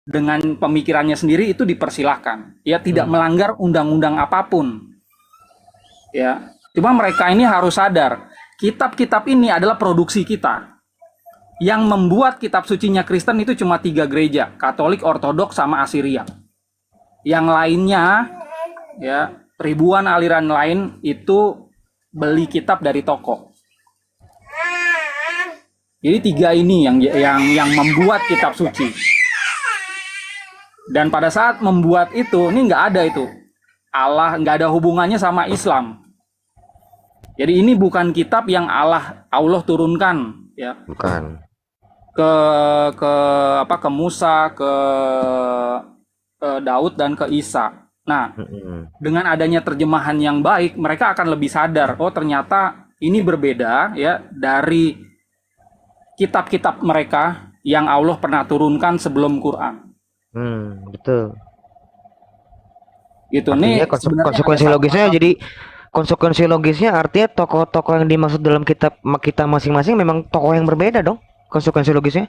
dengan pemikirannya sendiri itu dipersilahkan. Ya, tidak melanggar undang-undang apapun. Ya, cuma mereka ini harus sadar, kitab-kitab ini adalah produksi kita. Yang membuat kitab sucinya Kristen itu cuma 3 gereja, Katolik, Ortodoks, sama Asiria. Yang lainnya, ya, ribuan aliran lain itu beli kitab dari toko. Jadi 3 ini yang membuat kitab suci. Dan pada saat membuat itu, ini nggak ada itu. Allah nggak ada hubungannya sama Islam. Jadi ini bukan kitab yang Allah turunkan, ya. Bukan. Ke Musa, ke Daud dan ke Isa. Nah, dengan adanya terjemahan yang baik, mereka akan lebih sadar, oh ternyata ini berbeda ya dari kitab-kitab mereka yang Allah pernah turunkan sebelum Quran. Betul. Itu Artinya nih konsekuensi logisnya jadi konsekuensi logisnya artinya tokoh-tokoh yang dimaksud dalam kitab kita masing-masing memang tokoh yang berbeda dong. Konsekuensi logisnya.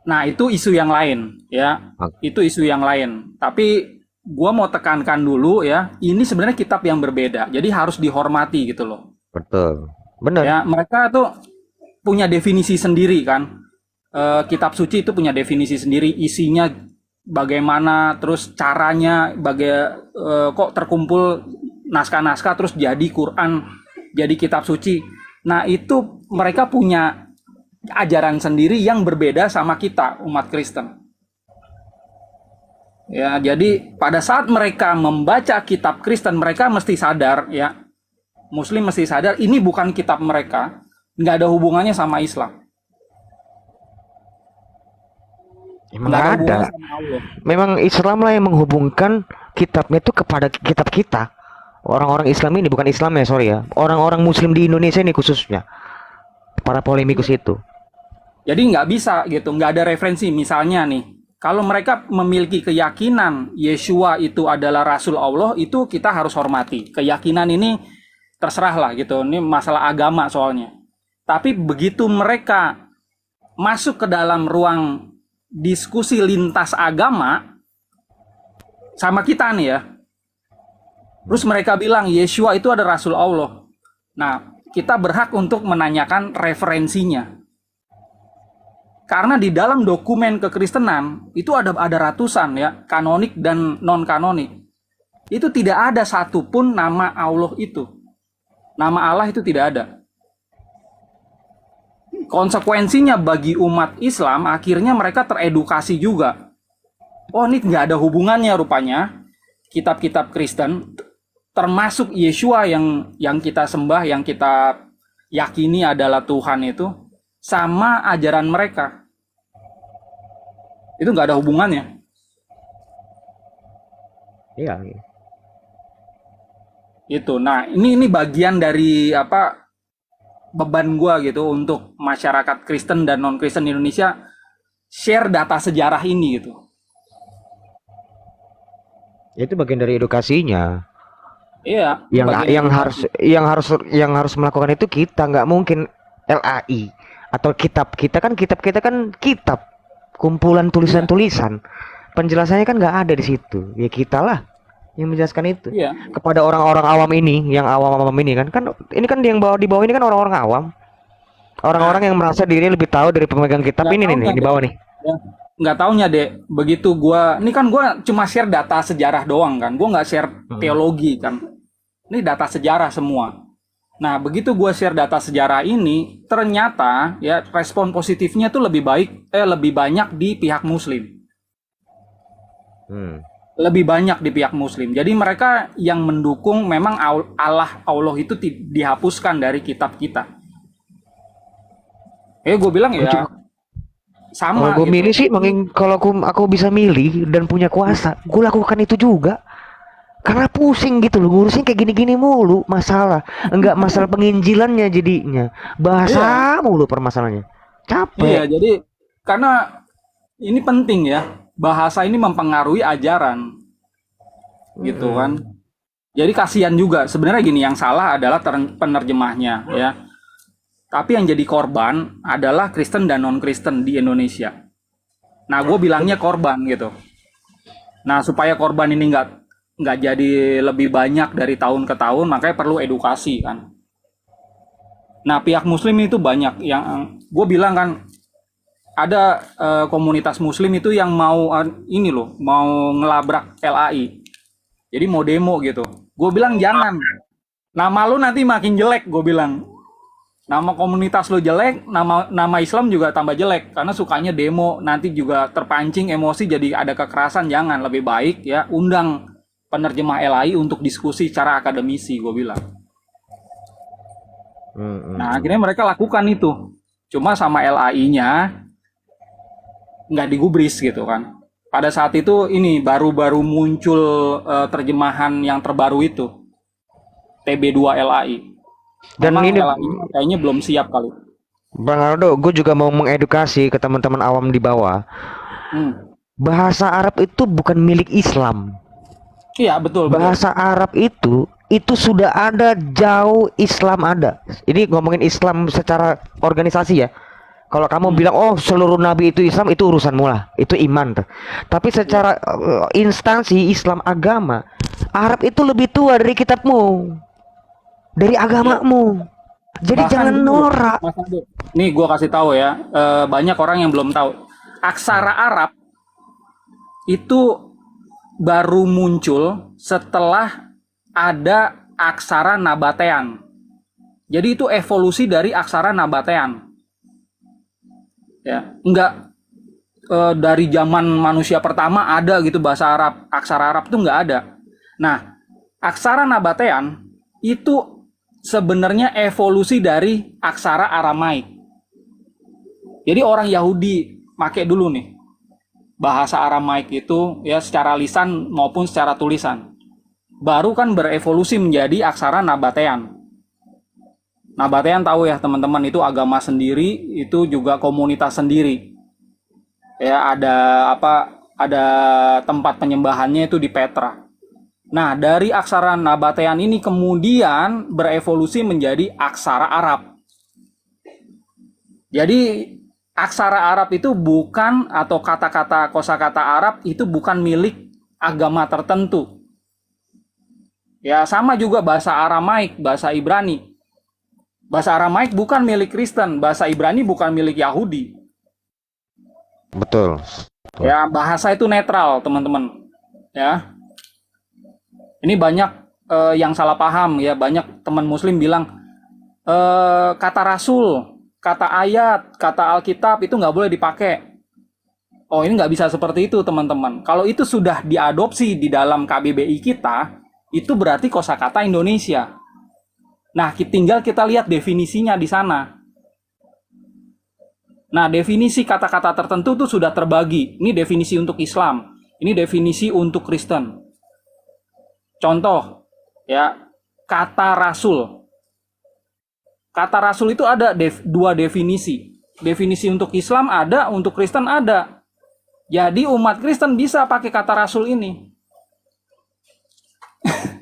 Nah, itu isu yang lain ya. Itu isu yang lain. Tapi gua mau tekankan dulu ya, ini sebenarnya kitab yang berbeda. Jadi harus dihormati gitu loh. Betul. Benar. Ya, mereka tuh punya definisi sendiri kan. Kitab suci itu punya definisi sendiri, isinya bagaimana, terus caranya kok terkumpul naskah-naskah terus jadi Quran, jadi kitab suci. Nah, itu mereka punya ajaran sendiri yang berbeda sama kita umat Kristen. Ya, jadi pada saat mereka membaca kitab Kristen, mereka mesti sadar ya. Muslim mesti sadar ini bukan kitab mereka, nggak ada hubungannya sama Islam. Emang ada. Memang Islam lah yang menghubungkan kitabnya itu kepada kitab kita. Orang-orang Islam ini bukan Islam ya, sorry ya. Orang-orang Muslim di Indonesia ini khususnya. Para polemikus itu. Jadi nggak bisa gitu, nggak ada referensi. Misalnya nih, kalau mereka memiliki keyakinan Yeshua itu adalah Rasul Allah, itu kita harus hormati. Keyakinan ini terserah lah gitu, ini masalah agama soalnya. Tapi begitu mereka masuk ke dalam ruang diskusi lintas agama sama kita nih ya, terus mereka bilang Yeshua itu ada Rasul Allah. Nah, kita berhak untuk menanyakan referensinya. Karena di dalam dokumen kekristenan itu ada ratusan ya, kanonik dan non kanonik. Itu tidak ada satupun nama Allah itu. Nama Allah itu tidak ada. Konsekuensinya bagi umat Islam, akhirnya mereka teredukasi juga. Oh, ini nggak ada hubungannya rupanya kitab-kitab Kristen, termasuk Yeshua yang kita sembah, yang kita yakini adalah Tuhan itu, sama ajaran mereka. Itu nggak ada hubungannya. Iya. Itu. Nah, ini bagian dari beban gua gitu untuk masyarakat Kristen dan non Kristen Indonesia share data sejarah ini gitu. Itu bagian dari edukasinya. Iya. Yang harus melakukan itu kita, nggak mungkin LAI atau kitab kita kan kitab kumpulan tulisan-tulisan. Penjelasannya kan nggak ada di situ. Ya kita lah yang menjelaskan itu kepada orang-orang awam ini, yang awam-awam ini kan ini kan yang di bawah ini kan orang-orang awam, orang-orang yang merasa diri lebih tahu dari pemegang kitab ini nih di bawah nih. Ya, nggak taunya deh, begitu gua cuma share data sejarah doang kan, gua nggak share teologi kan, ini data sejarah semua. Nah, begitu gua share data sejarah ini, ternyata ya respon positifnya tuh lebih banyak di pihak Muslim. Lebih banyak di pihak Muslim. Jadi mereka yang mendukung memang Allah itu dihapuskan dari kitab kita. Gue bilang ya sama. Kalau gue milih sih, kalau aku bisa milih dan punya kuasa, gue lakukan itu juga. Karena pusing gitu loh, ngurusnya kayak gini-gini mulu masalah. Enggak masalah penginjilannya jadinya. Bahasa mulu permasalahannya. Capek. Iya, jadi karena ini penting ya. Bahasa ini mempengaruhi ajaran. Gitu kan. Jadi kasihan juga. Sebenarnya gini, yang salah adalah penerjemahnya ya. Tapi yang jadi korban adalah Kristen dan non-Kristen di Indonesia. Nah, gue bilangnya korban gitu. Nah, supaya korban ini nggak jadi lebih banyak dari tahun ke tahun, makanya perlu edukasi kan. Nah, pihak Muslim itu banyak yang gue bilang kan, ada komunitas Muslim itu yang mau ini loh, mau ngelabrak LAI. Jadi mau demo gitu. Gue bilang jangan. Nama lu nanti makin jelek, gue bilang. Nama komunitas lu jelek, nama Islam juga tambah jelek karena sukanya demo, nanti juga terpancing emosi jadi ada kekerasan. Jangan, lebih baik ya undang penerjemah LAI untuk diskusi secara akademisi, gue bilang. Nah, akhirnya mereka lakukan itu. Cuma sama LAI-nya nggak digubris gitu kan. Pada saat itu ini baru-baru muncul terjemahan yang terbaru itu, TB2 LAI. Dan Memang ini LAI kayaknya belum siap kali. Bang Aldo, gue juga mau mengedukasi ke teman-teman awam di bawah. Bahasa Arab itu bukan milik Islam. Iya, betul. Bahasa Arab itu sudah ada jauh Islam ada. Ini ngomongin Islam secara organisasi ya. Kalau kamu bilang oh seluruh nabi itu Islam, itu urusanmu lah, itu iman tuh. Tapi secara instansi Islam agama, Arab itu lebih tua dari kitabmu, dari agamamu. Jadi Bahkan jangan dulu, norak. Mas Ade. Nih gue kasih tahu ya, banyak orang yang belum tahu. Aksara Arab itu baru muncul setelah ada aksara Nabatean. Jadi itu evolusi dari aksara Nabatean. Ya, enggak dari zaman manusia pertama ada gitu bahasa Arab, aksara Arab itu enggak ada. Nah, aksara Nabatean itu sebenarnya evolusi dari aksara Aramaik. Jadi orang Yahudi pakai dulu nih bahasa Aramaik itu ya secara lisan maupun secara tulisan. Baru kan berevolusi menjadi aksara Nabatean. Nabatean tahu ya teman-teman, itu agama sendiri, itu juga komunitas sendiri. Ya ada ada tempat penyembahannya itu di Petra. Nah, dari aksara Nabatean ini kemudian berevolusi menjadi aksara Arab. Jadi aksara Arab itu bukan, atau kata-kata kosakata Arab itu bukan milik agama tertentu. Ya, sama juga bahasa Aramaik, bahasa Ibrani. Bahasa Aramaik bukan milik Kristen, bahasa Ibrani bukan milik Yahudi. Betul. Ya, bahasa itu netral, teman-teman. Ya. Ini banyak yang salah paham ya, banyak teman muslim bilang kata Rasul, kata ayat, kata Alkitab itu nggak boleh dipakai. Oh, ini nggak bisa seperti itu, teman-teman. Kalau itu sudah diadopsi di dalam KBBI kita, itu berarti kosakata Indonesia. Nah, tinggal kita lihat definisinya di sana. Nah, definisi kata-kata tertentu itu sudah terbagi. Ini definisi untuk Islam, ini definisi untuk Kristen. Contoh, ya, kata Rasul. Kata Rasul itu ada dua definisi. Definisi untuk Islam ada, untuk Kristen ada. Jadi umat Kristen bisa pakai kata Rasul ini.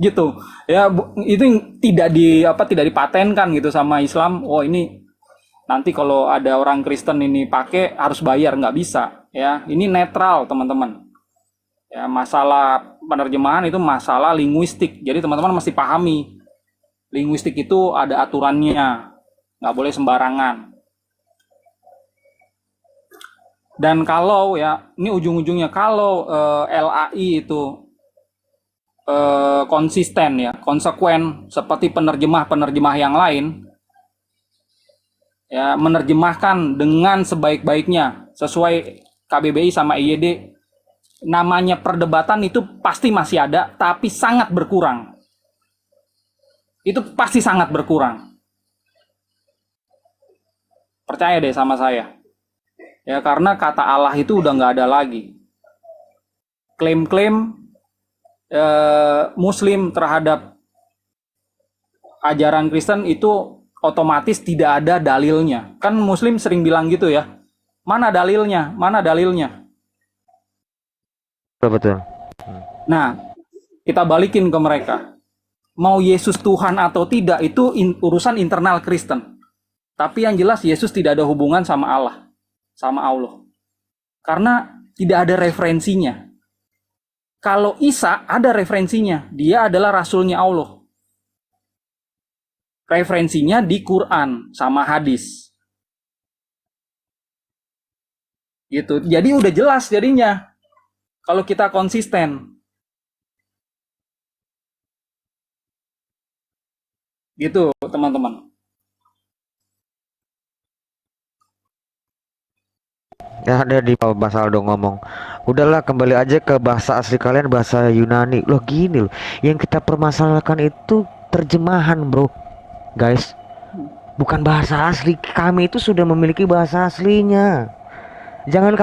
Gitu ya, itu tidak dipatenkan gitu sama Islam. Oh, ini nanti kalau ada orang Kristen ini pakai harus bayar, nggak bisa ya. Ini netral, teman-teman ya. Masalah penerjemahan itu masalah linguistik, jadi teman-teman mesti pahami linguistik itu ada aturannya, nggak boleh sembarangan. Dan kalau ya, ini ujung-ujungnya kalau LAI itu konsisten ya, konsekuen seperti penerjemah-penerjemah yang lain ya, menerjemahkan dengan sebaik-baiknya sesuai KBBI sama IYD, namanya perdebatan itu pasti masih ada, tapi sangat berkurang. Itu pasti sangat berkurang. Percaya deh sama saya. Ya, karena kata Allah itu udah nggak ada lagi. Klaim-klaim Muslim terhadap ajaran Kristen itu otomatis tidak ada dalilnya. Kan Muslim sering bilang gitu ya. Mana dalilnya? Mana dalilnya? Betul. Nah, kita balikin ke mereka. Mau Yesus Tuhan atau tidak itu urusan internal Kristen. Tapi yang jelas Yesus tidak ada hubungan sama Allah, sama Allah. karena tidak ada referensinya. Kalau Isa ada referensinya, dia adalah rasulnya Allah. Referensinya di Quran sama hadis. Gitu. Jadi udah jelas jadinya. Kalau kita konsisten. Gitu, teman-teman. Ya ada di Mas Aldo ngomong, udahlah kembali aja ke bahasa asli kalian, bahasa Yunani. Loh gini loh, yang kita permasalahkan itu terjemahan bro, guys, bukan bahasa asli. Kami itu sudah memiliki bahasa aslinya. Jangan